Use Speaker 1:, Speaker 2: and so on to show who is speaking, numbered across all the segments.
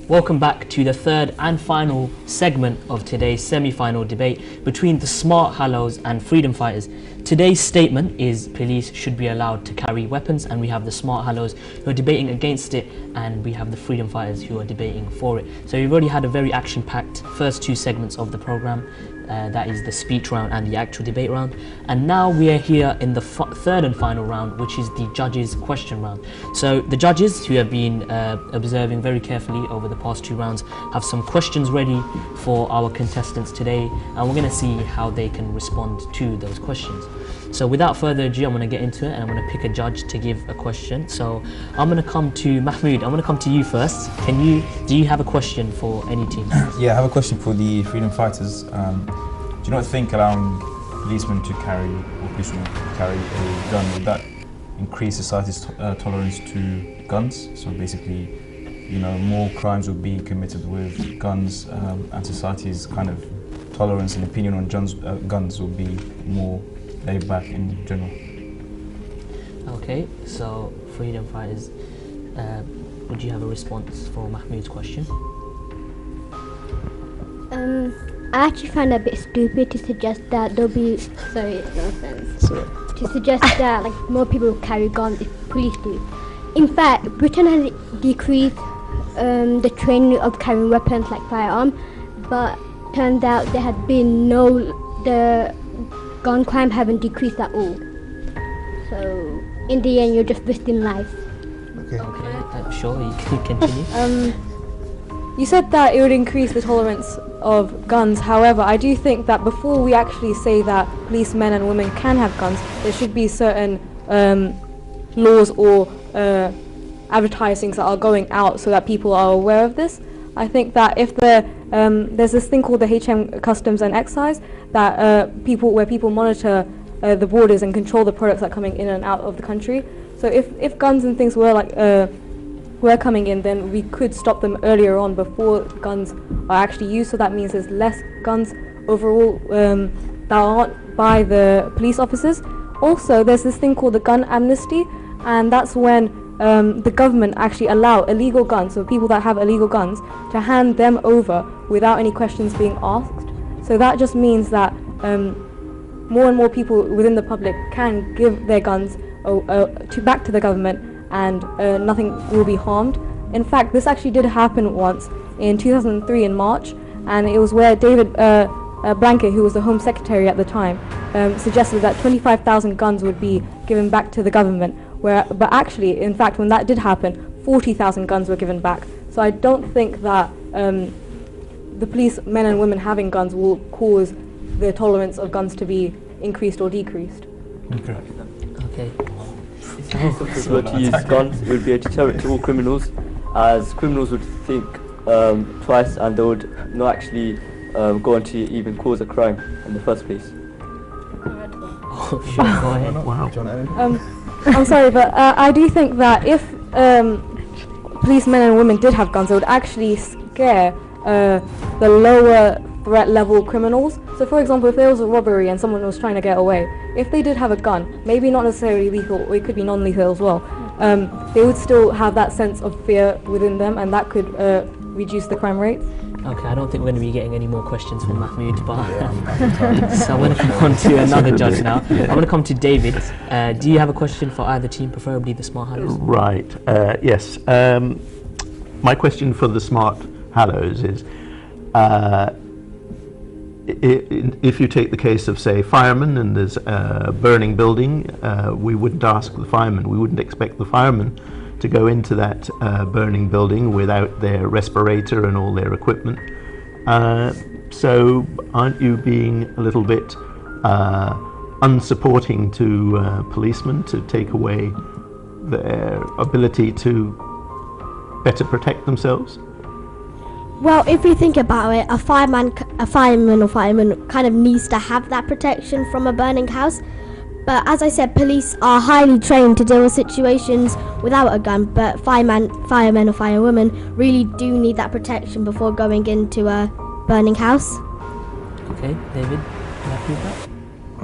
Speaker 1: Welcome back to the third and final segment of today's semi-final debate between the smart hallows and freedom fighters. Today's statement is police should be allowed to carry weapons, and we have the smart hallows who are debating against it, and we have the freedom fighters who are debating for it. So we've already had a very action-packed first two segments of the programme. That is the speech round and the actual debate round, and now we are here in the third and final round, which is the judges' question round. So the judges, who have been observing very carefully over the past two rounds, have some questions ready for our contestants today, and we're going to see how they can respond to those questions. So without further ado, I'm going to get into it, and I'm going to pick a judge to give a question. So I'm going to come to Mahmood. I'm going to come to you first. Do you have a question for any team?
Speaker 2: Yeah, I have a question for the freedom fighters. Do you not think allowing policemen to carry, or policemen to carry a gun, would that increase society's tolerance to guns? So basically, you know, more crimes will be committed with guns, and society's kind of tolerance and opinion on guns will be more laid back in general.
Speaker 1: Okay, so freedom fighters, would you have a response for Mahmood's question?
Speaker 3: I actually find it a bit stupid to suggest that there'll be, sorry, no offense, to suggest that like more people will carry guns if police do. In fact, Britain has decreased the training of carrying weapons like firearms, but turns out there had been the gun crime haven't decreased at all. So in the end, you're just risking life.
Speaker 1: Okay, sure, you can continue.
Speaker 4: You said that it would increase the tolerance of guns. However, I do think that before we actually say that policemen and women can have guns, there should be certain laws or advertisings that are going out so that people are aware of this. I think that if there's this thing called the HM Customs and Excise that where people monitor the borders and control the products that are coming in and out of the country. So if guns and things were coming in, then we could stop them earlier on before guns are actually used. So that means there's less guns overall that aren't by the police officers. Also, there's this thing called the gun amnesty, and that's when the government actually allow illegal guns, so people that have illegal guns, to hand them over without any questions being asked. So that just means that more and more people within the public can give their guns back to the government, and nothing will be harmed. In fact, this actually did happen once in 2003 in March, and it was where David Blanket, who was the Home Secretary at the time, suggested that 25,000 guns would be given back to the government. But actually, in fact, when that did happen, 40,000 guns were given back. So I don't think that the police, men and women having guns, will cause the tolerance of guns to be increased or decreased.
Speaker 2: Okay.
Speaker 5: If we were to use guns, it would be a deterrent to all criminals, as criminals would think twice, and they would not actually go on to even cause a crime in the first place.
Speaker 1: Oh, sure, go ahead.
Speaker 2: Wow.
Speaker 4: I'm sorry, but I do think that if policemen and women did have guns, it would actually scare the lower threat level criminals. So for example, if there was a robbery and someone was trying to get away, if they did have a gun, maybe not necessarily lethal, or it could be non-lethal as well, they would still have that sense of fear within them, and that could reduce the crime rate.
Speaker 1: Okay, I don't think we're going to be getting any more questions from Mahmood, but so I'm going to come on to another judge now. I'm going to come to David. Do you have a question for either team, preferably the smart hallows?
Speaker 6: Right, yes. My question for the smart hallows is, if you take the case of, say, firemen, and there's a burning building, we wouldn't ask the firemen, we wouldn't expect the firemen to go into that burning building without their respirator and all their equipment. So aren't you being a little bit unsupporting to policemen to take away their ability to better protect themselves?
Speaker 3: Well, if you think about it, a fireman kind of needs to have that protection from a burning house. But as I said, police are highly trained to deal with situations without a gun, but firemen or firewomen really do need that protection before going into a burning house.
Speaker 1: Okay, David, you happy with that?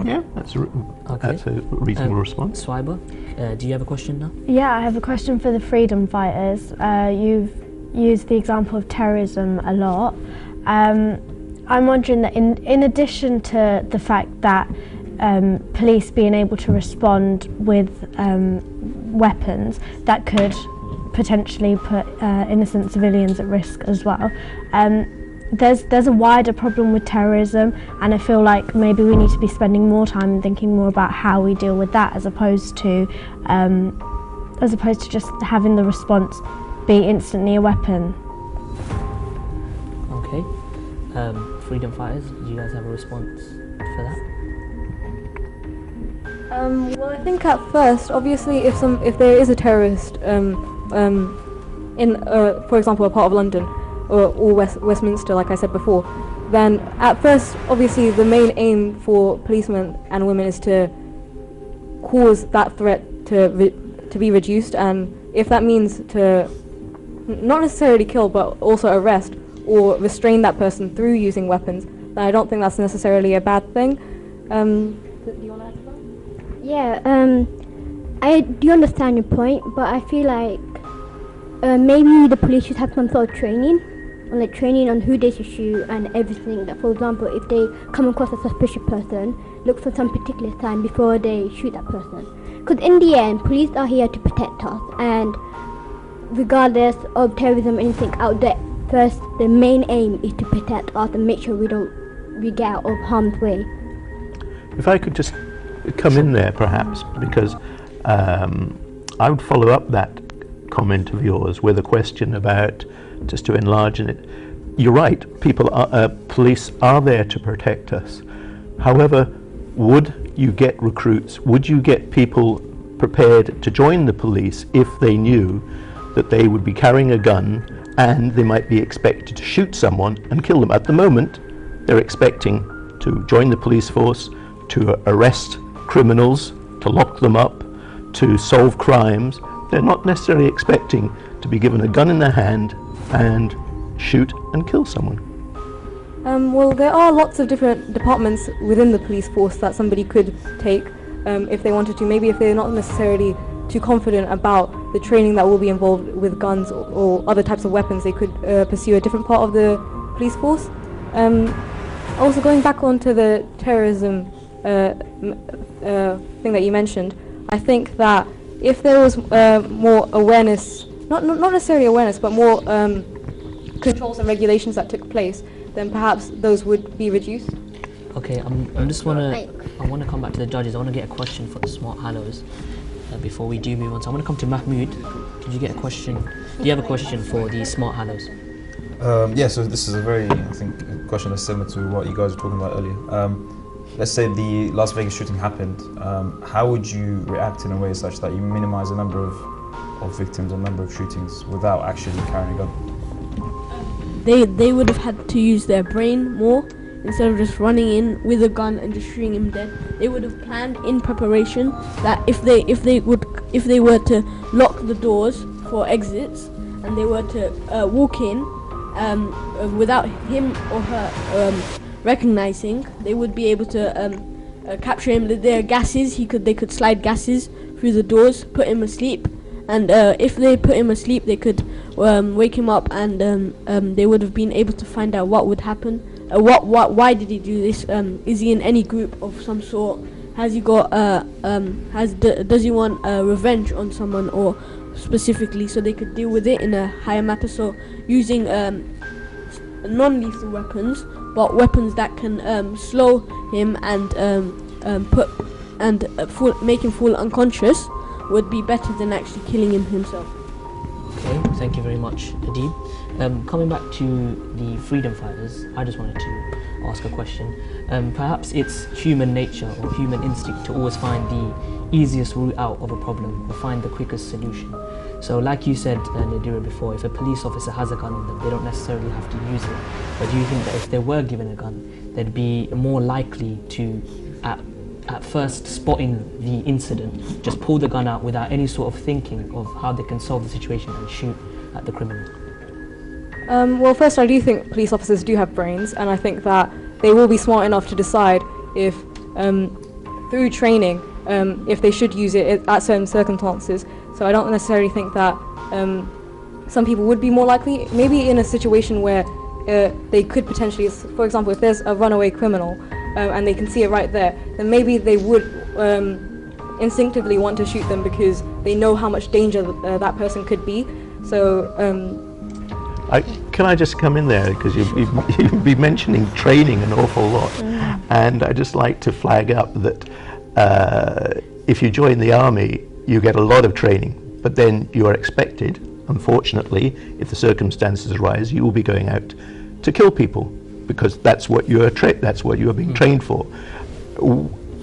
Speaker 6: Yeah, that's a reasonable response.
Speaker 1: Swiber, do you have a question now?
Speaker 7: Yeah, I have a question for the freedom fighters. You've use the example of terrorism a lot. I'm wondering that in addition to the fact that police being able to respond with weapons that could potentially put innocent civilians at risk as well, there's a wider problem with terrorism, and I feel like maybe we need to be spending more time and thinking more about how we deal with that, as opposed to just having the response be instantly a weapon.
Speaker 1: Okay. Freedom fighters, do you guys have a response for that?
Speaker 4: Well, I think at first, obviously, if there is a terrorist in, for example, a part of London or Westminster, like I said before, then at first, obviously, the main aim for policemen and women is to cause that threat to be reduced, and if that means to not necessarily kill, but also arrest or restrain that person through using weapons, then I don't think that's necessarily a bad thing. Do you want to add to that?
Speaker 3: Yeah, I do understand your point, but I feel like maybe the police should have some sort of training, like training on who they should shoot and everything. That, for example, if they come across a suspicious person, look for some particular sign before they shoot that person. Because in the end, police are here to protect us, and regardless of terrorism or anything out there, first, the main aim is to protect us and make sure we get out of harm's way.
Speaker 6: If I could just come in there, perhaps, because I would follow up that comment of yours with a question about, just to enlarge in it. You're right, police are there to protect us. However, would you get recruits, would you get people prepared to join the police if they knew that they would be carrying a gun and they might be expected to shoot someone and kill them? At the moment, they're expecting to join the police force, to arrest criminals, to lock them up, to solve crimes. They're not necessarily expecting to be given a gun in their hand and shoot and kill someone.
Speaker 4: Well, there are lots of different departments within the police force that somebody could take if they wanted to. Maybe if they're not necessarily too confident about the training that will be involved with guns or other types of weapons, they could pursue a different part of the police force. Also, going back onto the terrorism thing that you mentioned, I think that if there was more awareness, not necessarily awareness, but more controls and regulations that took place, then perhaps those would be reduced.
Speaker 1: Okay, I want to come back to the judges. I want to get a question for the smart hallows before we do move on. So I want to come to Mahmood. Did you get a question? Do you have a question for the smart hallows?
Speaker 2: Yeah, so this is a very, I think, a question that's similar to what you guys were talking about earlier. Let's say the Las Vegas shooting happened. How would you react in a way such that you minimize the number of victims and number of shootings without actually carrying a gun?
Speaker 8: They would have had to use their brain more instead of just running in with a gun and just shooting him dead. They would have planned in preparation that if they were to lock the doors for exits and they were to walk in without him or her recognizing, they would be able to capture him. There are gases. They could slide gases through the doors, put him asleep, and if they put him asleep, they could wake him up, and they would have been able to find out what would happen. Why did he do this? Is he in any group of some sort? Has he got? Does he want revenge on someone or specifically? So they could deal with it in a higher matter. So using non-lethal weapons, but weapons that can slow him and make him fall unconscious would be better than actually killing him himself.
Speaker 1: Okay, thank you very much, Adib. Coming back to the freedom fighters, I just wanted to ask a question. Perhaps it's human nature or human instinct to always find the easiest route out of a problem or find the quickest solution. So like you said, Nadira, before, if a police officer has a gun on them, they don't necessarily have to use it. But do you think that if they were given a gun, they'd be more likely to, at first spotting the incident, just pull the gun out without any sort of thinking of how they can solve the situation and shoot at the criminal?
Speaker 4: Well, first, I do think police officers do have brains, and I think that they will be smart enough to decide if, through training, if they should use it at certain circumstances. So I don't necessarily think that some people would be more likely, maybe in a situation where they could potentially, for example, if there's a runaway criminal and they can see it right there, then maybe they would instinctively want to shoot them because they know how much danger that person could be. So
Speaker 6: can I just come in there, because you've been mentioning training an awful lot, and I just like to flag up that if you join the army, you get a lot of training, but then you are expected, unfortunately, if the circumstances arise, you will be going out to kill people, because that's what you are being trained for.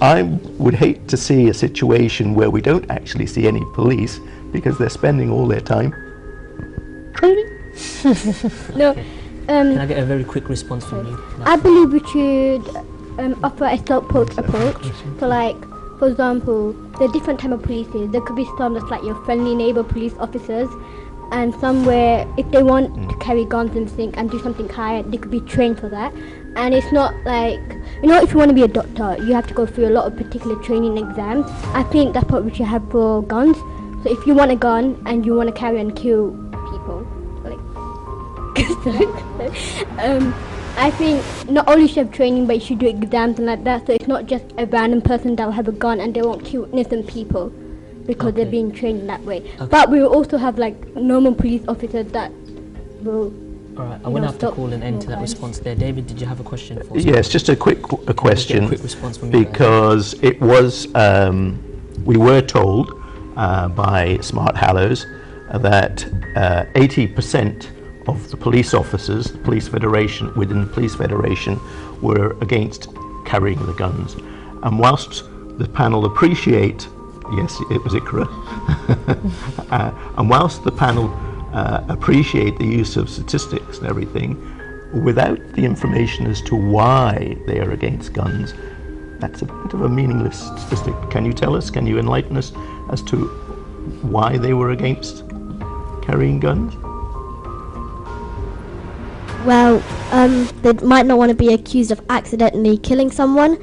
Speaker 6: I would hate to see a situation where we don't actually see any police because they're spending all their time training.
Speaker 3: No.
Speaker 1: Can I get a very quick response from you?
Speaker 3: I believe we should offer a self-post approach. So, like, for example, there are different type of polices. There could be some that's like your friendly neighbor police officers, and somewhere if they want to carry guns and think and do something higher, they could be trained for that. And it's not like, you know, if you want to be a doctor, you have to go through a lot of particular training exams. I think that's what we should have for guns. So if you want a gun and you want to carry and kill people, like, I think not only should have training, but you should do exams and like that. So it's not just a random person that will have a gun and they won't kill innocent people because they're being trained in that way. But we will also have like normal police officers that will.
Speaker 1: All right, I'm going to have to call an end to that response there. David, did you have a question for us?
Speaker 6: Yes, just a question,
Speaker 1: a quick response from you
Speaker 6: because it was, we were told by Smart Hallows that 80% of the police officers, the police federation, within the police federation, were against carrying the guns. And whilst the panel appreciate, yes, it was Ikra, and whilst the panel appreciate the use of statistics and everything, without the information as to why they are against guns, that's a bit of a meaningless statistic. Can you tell us, can you enlighten us as to why they were against carrying guns?
Speaker 9: Well, they might not want to be accused of accidentally killing someone.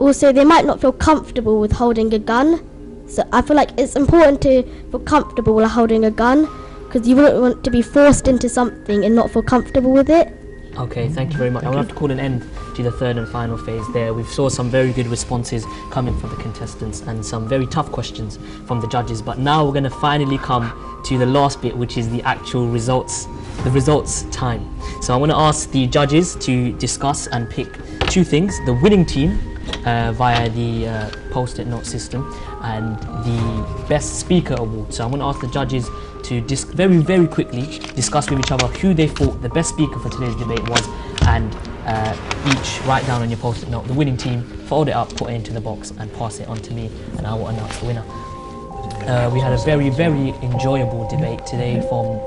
Speaker 9: Also, they might not feel comfortable with holding a gun. So I feel like it's important to feel comfortable with holding a gun, because you wouldn't want to be forced into something and not feel comfortable with it.
Speaker 1: Okay, thank you very much. I will have to call an end to the third and final phase there. We've saw some very good responses coming from the contestants and some very tough questions from the judges. But now we're going to finally come to the last bit, which is the actual results, the results time. So I want to ask the judges to discuss and pick two things: the winning team via the post-it note system and the best speaker award. So I'm going to ask the judges to very, very quickly discuss with each other who they thought the best speaker for today's debate was, and each write down on your post-it note the winning team, fold it up, put it into the box and pass it on to me, and I will announce the winner. We had a very, very enjoyable debate today from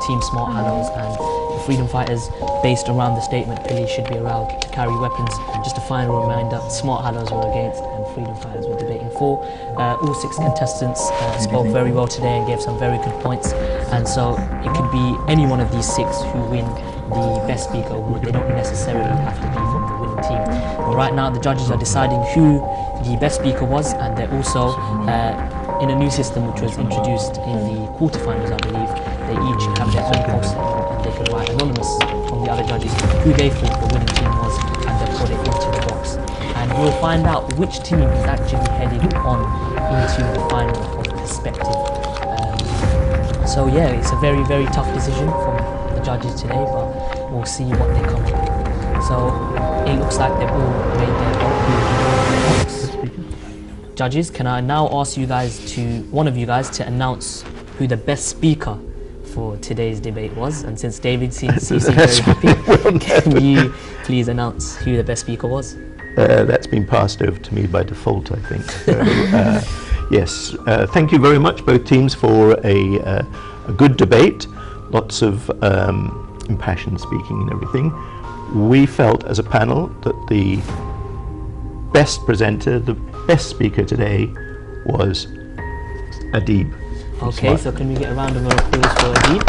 Speaker 1: Team Smart Hallows and the Freedom Fighters, based around the statement police should be allowed to carry weapons. Just a final reminder, Smart Hallows were against and Freedom Fighters were debating for. All 6 contestants spoke very well today and gave some very good points, and so it could be any one of these 6 who win the best speaker award. They don't necessarily have to be from the winning team. But right now the judges are deciding who the best speaker was, and they're also in a new system which was introduced in the quarterfinals, I believe. They each have their own post-it note and they can write anonymous from the other judges who they thought the winning team was, and they put it into the box. And we'll find out which team is actually heading on into the final of Perspective. So yeah, it's a very, very tough decision from the judges today, but we'll see what they come up with. So it looks like they've all made their vote. Judges, can I now ask you guys one of you guys to announce who the best speaker for today's debate was? And since David seems very happy, can you please announce who the best speaker was?
Speaker 6: That's been passed over to me by default, I think. So, yes, thank you very much, both teams, for a good debate. Lots of impassioned speaking and everything. We felt as a panel that the best presenter, the best speaker today was Adib.
Speaker 1: Okay, so can we get a round of applause for Adib?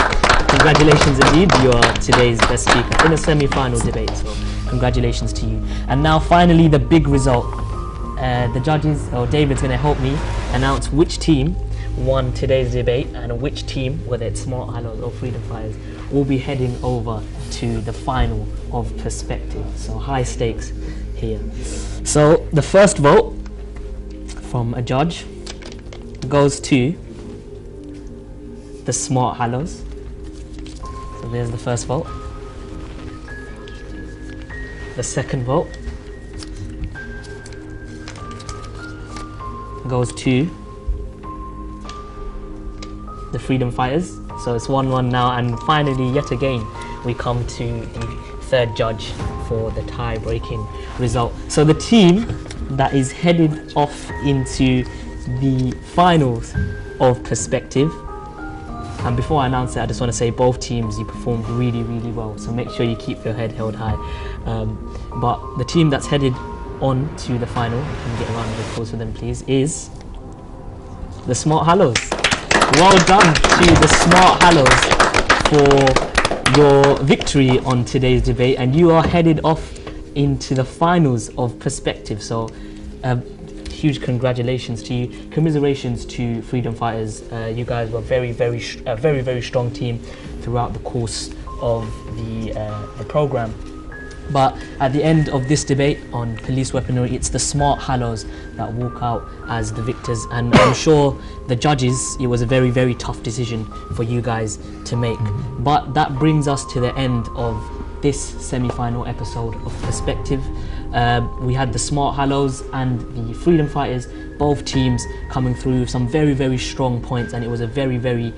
Speaker 1: Congratulations, Adib, you are today's best speaker in a semi-final debate, so congratulations to you. And now finally the big result. The judges, or David's going to help me announce which team won today's debate and which team, whether it's Smart Hallows or Freedom Fighters, will be heading over to the final of Perspective. So high stakes here. So the first vote from a judge goes to the Smart Hallows. So there's the first vote. The second vote goes to the Freedom Fighters. So it's 1-1 now, and finally, yet again, we come to the third judge for the tie-breaking result. So the team that is headed off into the finals of Perspective, and before I announce it, I just want to say both teams, you performed really, really well. So make sure you keep your head held high. But the team that's headed on to the final, can you get a round of applause for them, please, is the Smart Hallows. Well done to the Smart Hallows for your victory on today's debate, and you are headed off into the finals of Perspective. So huge congratulations to you. Commiserations to Freedom Fighters. You guys were a very strong team throughout the course of the program. But at the end of this debate on police weaponry, it's the Smart Hallows that walk out as the victors, and I'm sure the judges, it was a very tough decision for you guys to make. But that brings us to the end of this semi-final episode of Perspective. We had the Smart Hallows and the Freedom Fighters, both teams coming through with some very strong points, and it was a very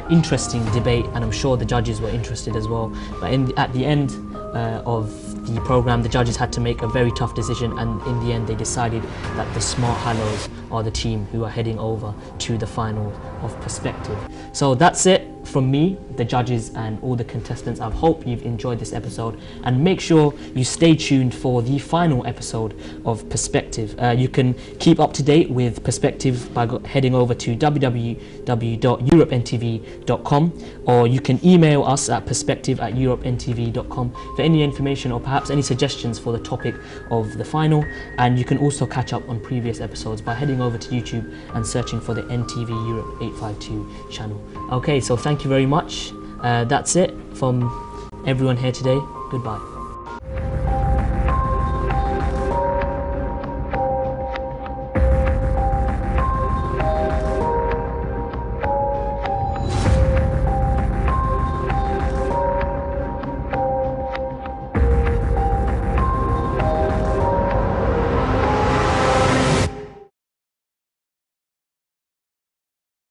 Speaker 1: interesting debate, and I'm sure the judges were interested as well. But at the end of the program, the judges had to make a very tough decision, and in the end they decided that the Smart Hallows are the team who are heading over to the final of Perspective. So that's it from me, the judges, and all the contestants. I hope you've enjoyed this episode, and make sure you stay tuned for the final episode of Perspective. You can keep up to date with Perspective by heading over to www.europentv.com, or you can email us at perspective@europentv.com for any information or perhaps any suggestions for the topic of the final. And you can also catch up on previous episodes by heading over to YouTube and searching for the NTV Europe 852 channel. Okay, so thank you very much. That's it from everyone here today. Goodbye.